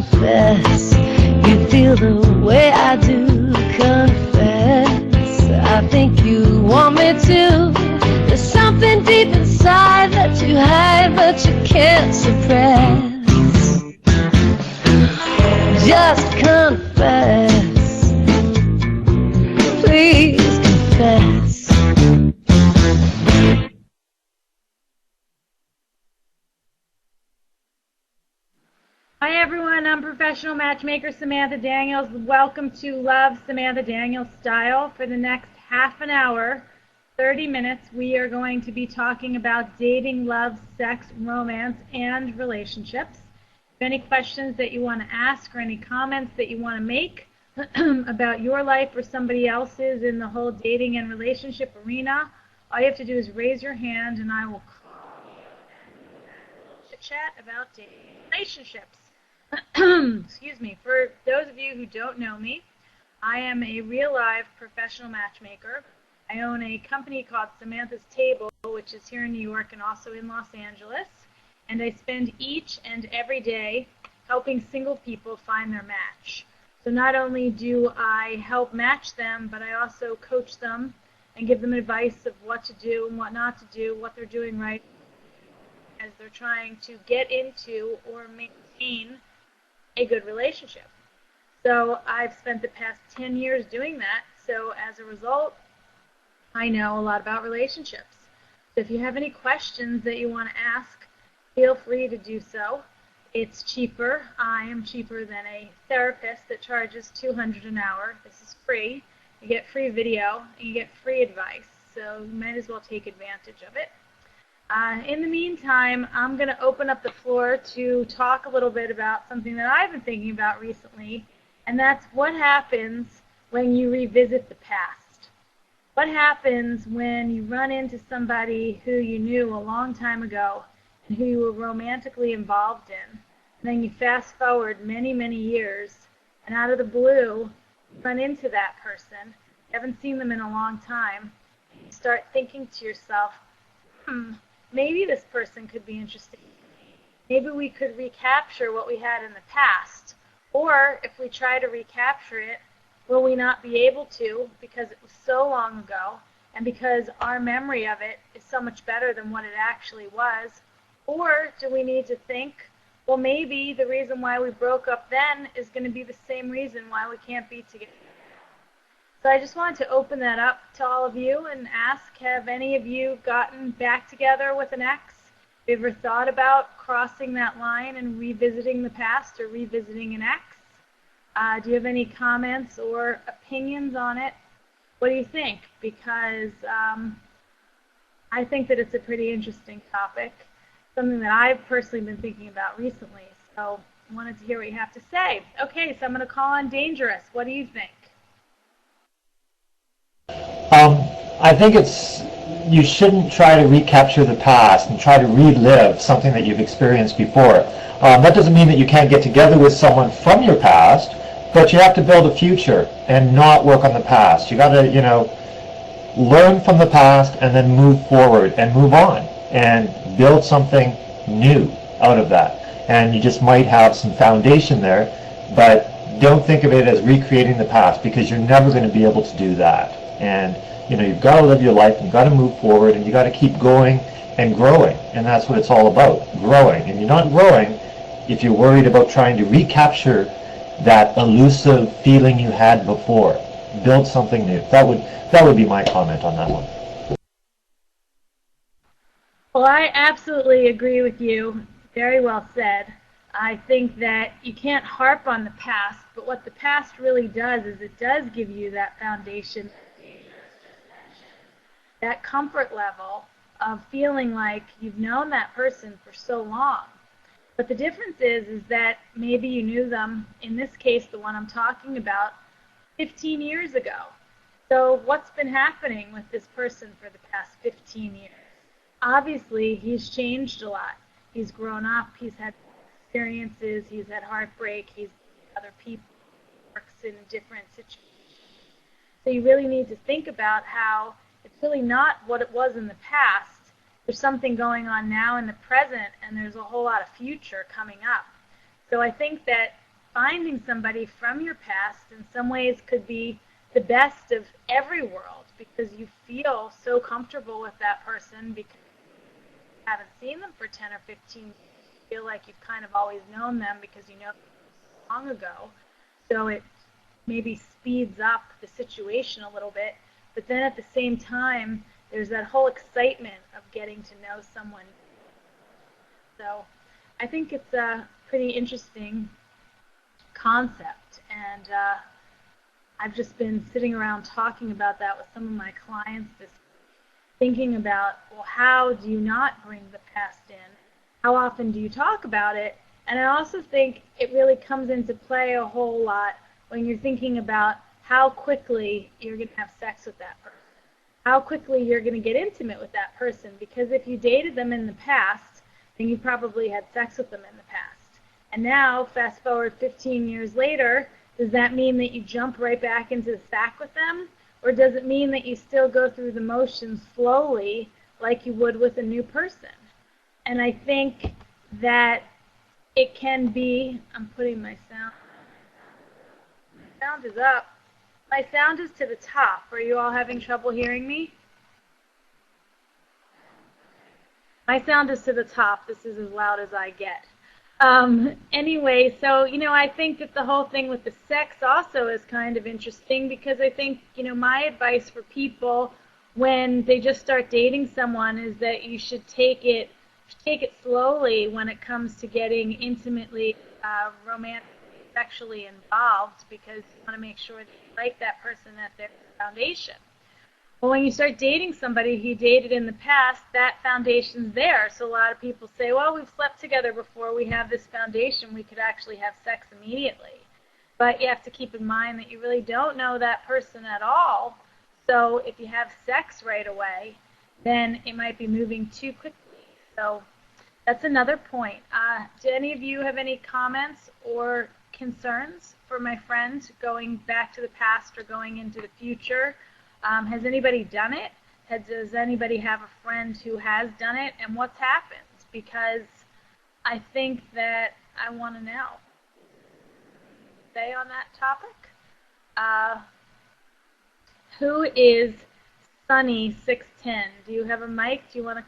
confess you feel the way I do. Confess, I think you want me to. There's something deep inside that you hide but you can't suppress. Just confess, please confess. Hi everyone, I'm professional matchmaker Samantha Daniels. Welcome to Love Samantha Daniels Style. For the next half an hour, 30 minutes, we are going to be talking about dating, love, sex, romance, and relationships. If any questions that you want to ask or any comments that you want to make about your life or somebody else's in the whole dating and relationship arena, all you have to do is raise your hand and I will chat about dating and relationships. Excuse me. For those of you who don't know me, I am a real-life professional matchmaker. I own a company called Samantha's Table, which is here in New York and also in Los Angeles, and I spend each and every day helping single people find their match. So not only do I help match them, but I also coach them and give them advice of what to do and what not to do, what they're doing right as they're trying to get into or maintain a good relationship. So I've spent the past 10 years doing that, so as a result, I know a lot about relationships. So if you have any questions that you want to ask, feel free to do so. It's cheaper. I am cheaper than a therapist that charges $200 an hour. This is free. You get free video, and you get free advice, so you might as well take advantage of it. In the meantime, I'm going to open up the floor to talk a little bit about something that I've been thinking about recently, and that's what happens when you revisit the past. What happens when you run into somebody who you knew a long time ago and who you were romantically involved in, and then you fast forward many, many years, and out of the blue, you run into that person, you haven't seen them in a long time, and you start thinking to yourself, maybe this person could be interesting. Maybe we could recapture what we had in the past. Or if we try to recapture it, will we not be able to because it was so long ago and because our memory of it is so much better than what it actually was? Or do we need to think, well, maybe the reason why we broke up then is going to be the same reason why we can't be together? So I just wanted to open that up to all of you and ask, have any of you gotten back together with an ex? Have you ever thought about crossing that line and revisiting the past or revisiting an ex? Do you have any comments or opinions on it? What do you think? Because I think that it's a pretty interesting topic, something that I've personally been thinking about recently. So I wanted to hear what you have to say. Okay, so I'm going to call on Dangerous. What do you think? I think you shouldn't try to recapture the past and try to relive something that you've experienced before. That doesn't mean that you can't get together with someone from your past, but you have to build a future and not work on the past. You got to, learn from the past and then move forward and move on and build something new out of that. And you just might have some foundation there, but don't think of it as recreating the past because you're never going to be able to do that. And you've got to live your life, you've got to move forward, and you've got to keep going and growing. And that's what it's all about, growing. And you're not growing if you're worried about trying to recapture that elusive feeling you had before. Build something new. That would be my comment on that one. Well, I absolutely agree with you. Very well said. I think that you can't harp on the past, but what the past really does is it does give you that foundation, that comfort level of feeling like you've known that person for so long. But the difference is that maybe you knew them, in this case, the one I'm talking about, 15 years ago. So what's been happening with this person for the past 15 years? Obviously, he's changed a lot. He's grown up, he's had experiences, he's had heartbreak, he's met other people, works in different situations. So you really need to think about how it's really not what it was in the past. There's something going on now in the present, and there's a whole lot of future coming up. So I think that finding somebody from your past in some ways could be the best of every world because you feel so comfortable with that person because you haven't seen them for 10 or 15 years. You feel like you've kind of always known them because you know them long ago. So it maybe speeds up the situation a little bit. But then at the same time, there's that whole excitement of getting to know someone. So I think it's a pretty interesting concept, and I've just been sitting around talking about that with some of my clients this week, thinking about, well, how do you not bring the past in? How often do you talk about it? And I also think it really comes into play a whole lot when you're thinking about how quickly you're going to have sex with that person, how quickly you're going to get intimate with that person, because if you dated them in the past, then you probably had sex with them in the past. And now, fast forward 15 years later, does that mean that you jump right back into the sack with them? Or does it mean that you still go through the motions slowly like you would with a new person? And I think that it can be, I'm putting my sound is up. My sound is to the top. Are you all having trouble hearing me? My sound is to the top. This is as loud as I get. Anyway, so, I think that the whole thing with the sex also is kind of interesting because I think, my advice for people when they just start dating someone is that you should take it slowly when it comes to getting intimately, romantically, sexually involved because you want to make sure that you like that person at their foundation. Well, when you start dating somebody who you dated in the past, that foundation's there. So a lot of people say, well, we've slept together before, we have this foundation, we could actually have sex immediately. But you have to keep in mind that you really don't know that person at all. So if you have sex right away, then it might be moving too quickly. So that's another point. Do any of you have any comments or concerns for my friend going back to the past or going into the future? Has anybody done it? Does anybody have a friend who has done it? And what's happened? Because I think that I want to know. Say on that topic. Who is Sunny610? Do you have a mic? Do you want to